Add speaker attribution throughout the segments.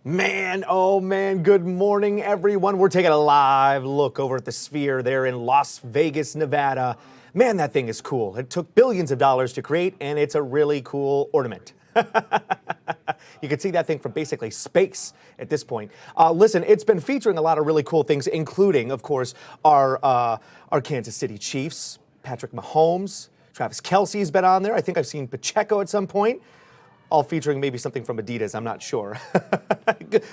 Speaker 1: Man, oh man, good morning, everyone. We're taking a live look over at the Sphere there in Las Vegas, Nevada. Man, that thing is cool. It took billions of dollars to create, and it's a really cool ornament. You can see that thing from basically space at this point. Listen, it's been featuring a lot of really cool things, including, of course, our Kansas City Chiefs, Patrick Mahomes, Travis Kelce's been on there. I think I've seen Pacheco at some point. All featuring maybe something from Adidas, I'm not sure.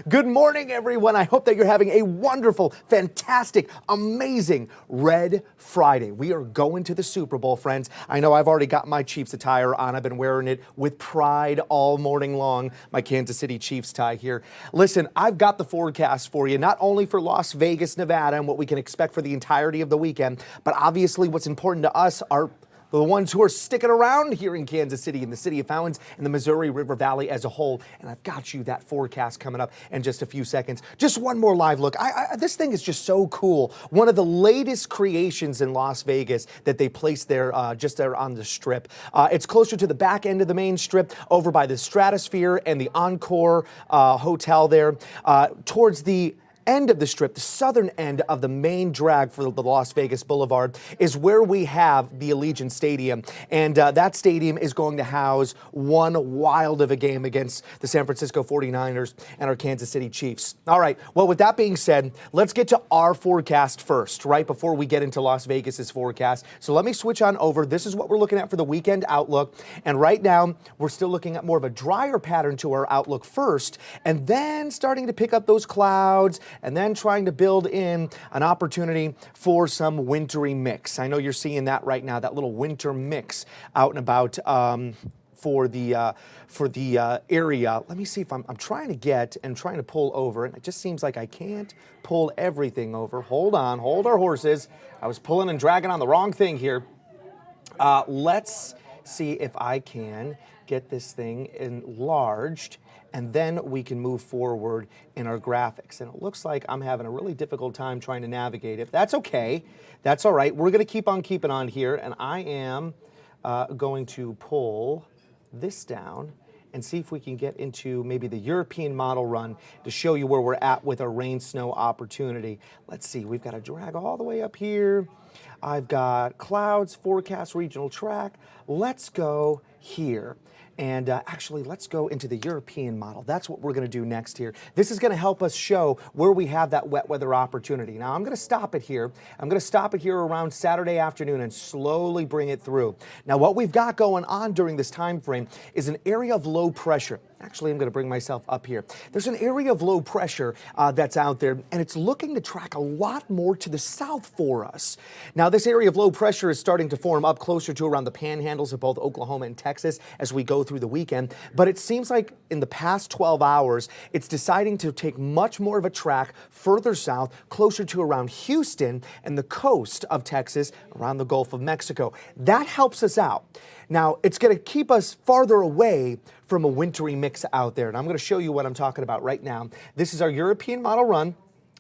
Speaker 1: Good morning, everyone. I hope that you're having a wonderful, fantastic, amazing Red Friday. We are going to the Super Bowl, friends. I know I've already got my Chiefs attire on. I've been wearing it with pride all morning long, my Kansas City Chiefs tie here. Listen, I've got the forecast for you, not only for Las Vegas, Nevada, and what we can expect for the entirety of the weekend, but obviously what's important to us are the ones who are sticking around here in Kansas City, in the city of Fountains, and the Missouri River Valley as a whole. And I've got you that forecast coming up in just a few seconds. Just one more live look. This thing is just so cool. One of the latest creations in Las Vegas that they placed there, just there on the Strip. It's closer to the back end of the main Strip, over by the Stratosphere and the Encore Hotel there, towards the end of the Strip, the southern end of the main drag for the Las Vegas Boulevard, is where we have the Allegiant Stadium. And that stadium is going to house one wild of a game against the San Francisco 49ers and our Kansas City Chiefs. All right, well, with that being said, let's get to our forecast first, right, before we get into Las Vegas's forecast. So let me switch on over. This is what we're looking at for the weekend outlook. And right now, we're still looking at more of a drier pattern to our outlook first, and then starting to pick up those clouds, and then trying to build in an opportunity for some wintry mix. I know you're seeing that right now, that little winter mix out and about for the area. Let me see if I'm trying to get and trying to pull over, and it just seems like I can't pull everything over. Hold on, hold our horses. I was pulling and dragging on the wrong thing here. Let's see if I can get this thing enlarged, and then we can move forward in our graphics. And it looks like I'm having a really difficult time trying to navigate it. That's okay. That's all right. We're going to keep on keeping on here, and I am going to pull this down and see if we can get into maybe the European model run to show you where we're at with our rain snow opportunity. Let's see. We've got to drag all the way up here. I've got clouds, forecast, regional track. Let's go here. And actually, let's go into the European model. That's what we're going to do next here. This is going to help us show where we have that wet weather opportunity. Now, I'm going to stop it here. I'm going to stop it here around Saturday afternoon and slowly bring it through. Now, what we've got going on during this time frame is an area of low pressure. Actually, I'm going to bring myself up here. There's an area of low pressure that's out there, and it's looking to track a lot more to the south for us. Now, this area of low pressure is starting to form up closer to around the panhandles of both Oklahoma and Texas as we go through the weekend. But it seems like in the past 12 hours, it's deciding to take much more of a track further south, closer to around Houston and the coast of Texas, around the Gulf of Mexico. That helps us out. Now, it's going to keep us farther away from a wintry mix out there. And I'm going to show you what I'm talking about right now. This is our European model run,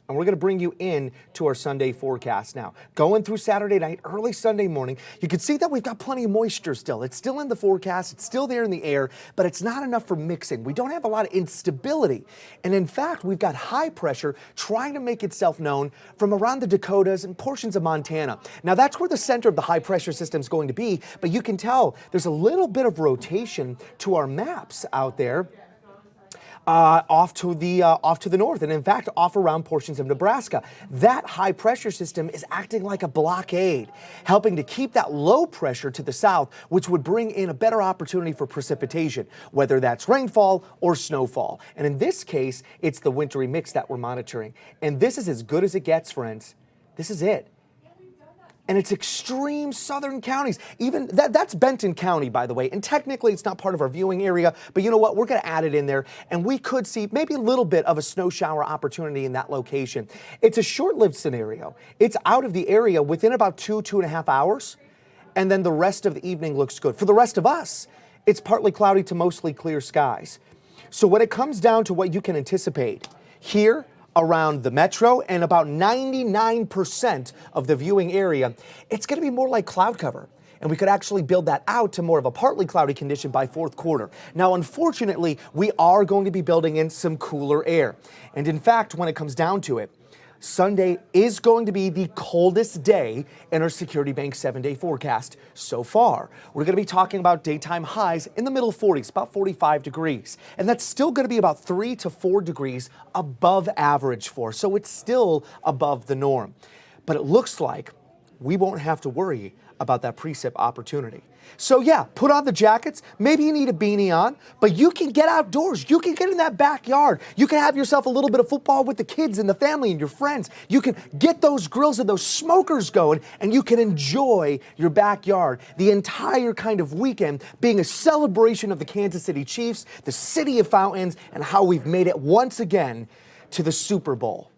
Speaker 1: and we're going to bring you in to our Sunday forecast now. Going through Saturday night, early Sunday morning, you can see that we've got plenty of moisture still. It's still in the forecast. It's still there in the air, but it's not enough for mixing. We don't have a lot of instability. And in fact, we've got high pressure trying to make itself known from around the Dakotas and portions of Montana. Now, that's where the center of the high pressure system is going to be, but you can tell there's a little bit of rotation to our maps out there. Off to the north, and in fact, off around portions of Nebraska. That high pressure system is acting like a blockade, helping to keep that low pressure to the south, which would bring in a better opportunity for precipitation, whether that's rainfall or snowfall. And in this case, it's the wintry mix that we're monitoring. And this is as good as it gets, friends. This is it. And it's extreme southern counties. Even that's Benton County, by the way. And technically, it's not part of our viewing area. But you know what? We're going to add it in there. And we could see maybe a little bit of a snow shower opportunity in that location. It's a short-lived scenario. It's out of the area within about 2.5 hours. And then the rest of the evening looks good. For the rest of us, it's partly cloudy to mostly clear skies. So when it comes down to what you can anticipate here, around the metro and about 99% of the viewing area, it's going to be more like cloud cover. and we could actually build that out to more of a partly cloudy condition by fourth quarter. Now, unfortunately, we are going to be building in some cooler air. And in fact, when it comes down to it, Sunday is going to be the coldest day in our Security Bank 7-day forecast so far. We're going to be talking about daytime highs in the middle 40s, about 45 degrees. And that's still going to be about 3 to 4 degrees above average for us. So it's still above the norm. But it looks like we won't have to worry about that precip opportunity. So yeah, put on the jackets. Maybe you need a beanie on, but you can get outdoors. You can get in that backyard. You can have yourself a little bit of football with the kids and the family and your friends. You can get those grills and those smokers going, and you can enjoy your backyard. The entire kind of weekend being a celebration of the Kansas City Chiefs, the city of fountains, and how we've made it once again to the Super Bowl.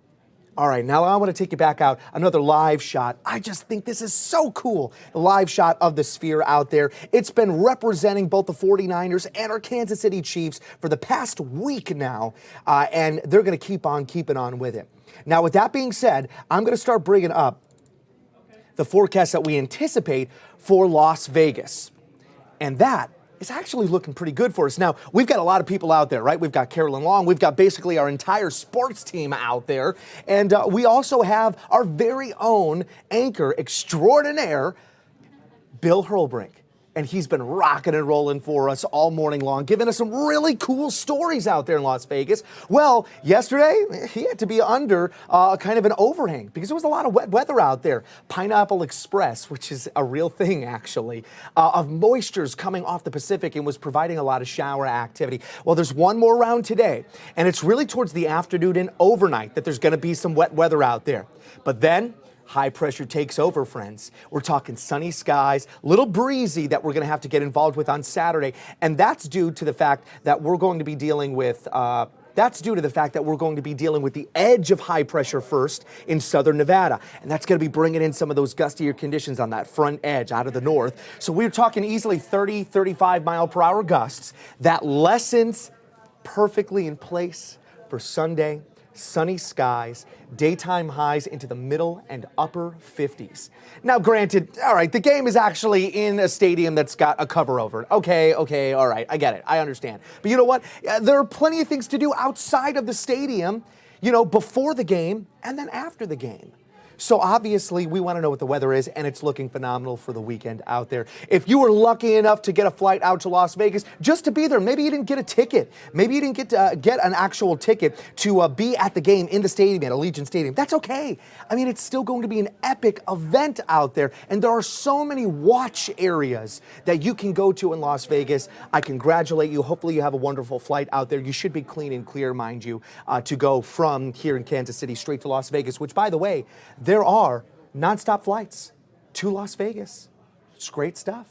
Speaker 1: All right, now I want to take you back out, another live shot. I just think this is so cool, the live shot of the Sphere out there. It's been representing both the 49ers and our Kansas City Chiefs for the past week now, and they're going to keep on keeping on with it. Now, with that being said, I'm going to start bringing up the forecast that we anticipate for Las Vegas, and that is actually looking pretty good for us. Now, we've got a lot of people out there, right? We've got Carolyn Long. We've got basically our entire sports team out there. And we also have our very own anchor extraordinaire, Bill Hurlbrink. And he's been rocking and rolling for us all morning long, giving us some really cool stories out there in Las Vegas. Well, yesterday, he had to be under kind of an overhang because there was a lot of wet weather out there. Pineapple Express, which is a real thing, actually, of moistures coming off the Pacific and was providing a lot of shower activity. Well, there's one more round today, and it's really towards the afternoon and overnight that there's going to be some wet weather out there. But then high pressure takes over, friends. We're talking sunny skies, little breezy that we're going to have to get involved with on Saturday. And that's due to the fact that we're going to be dealing with the edge of high pressure first in southern Nevada. And that's going to be bringing in some of those gustier conditions on that front edge out of the north. So we're talking easily 30, 35 mile per hour gusts. That lessens perfectly in place for Sunday. Sunny skies, daytime highs into the middle and upper 50s. Now, granted, all right, the game is actually in a stadium that's got a cover over it. Okay, all right, I get it, I understand. But you know what? There are plenty of things to do outside of the stadium, you know, before the game and then after the game. So obviously, we want to know what the weather is, and it's looking phenomenal for the weekend out there. If you were lucky enough to get a flight out to Las Vegas just to be there, maybe you didn't get a ticket. Maybe you didn't get an actual ticket to be at the game in the stadium, at Allegiant Stadium. That's okay. I mean, it's still going to be an epic event out there, and there are so many watch areas that you can go to in Las Vegas. I congratulate you. Hopefully, you have a wonderful flight out there. You should be clean and clear, mind you, to go from here in Kansas City straight to Las Vegas, which, by the way, there are nonstop flights to Las Vegas. It's great stuff.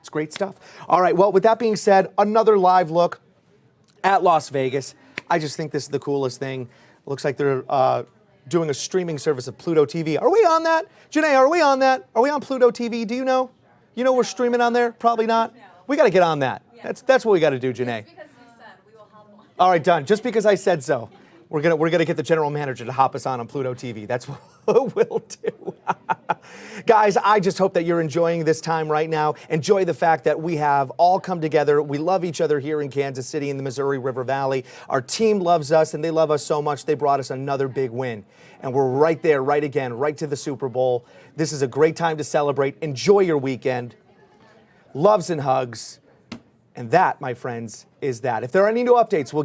Speaker 1: It's great stuff. All right, well, with that being said, another live look at Las Vegas. I just think this is the coolest thing. Looks like they're doing a streaming service of Pluto TV. Are we on that? Janae, are we on that? Are we on Pluto TV? Do you know? You know we're streaming on there? Probably not. No. We got to get on that. Yeah. That's what we got to do, Janae. Just because you said, we will hop on. All right, done. Just because I said so. We're gonna get the general manager to hop us on Pluto TV. That's what we'll do. Guys, I just hope that you're enjoying this time right now. Enjoy the fact that we have all come together. We love each other here in Kansas City in the Missouri River Valley. Our team loves us, and they love us so much they brought us another big win. And we're right there, right again, right to the Super Bowl. This is a great time to celebrate. Enjoy your weekend. Loves and hugs. And that, my friends, is that. If there are any new updates, we'll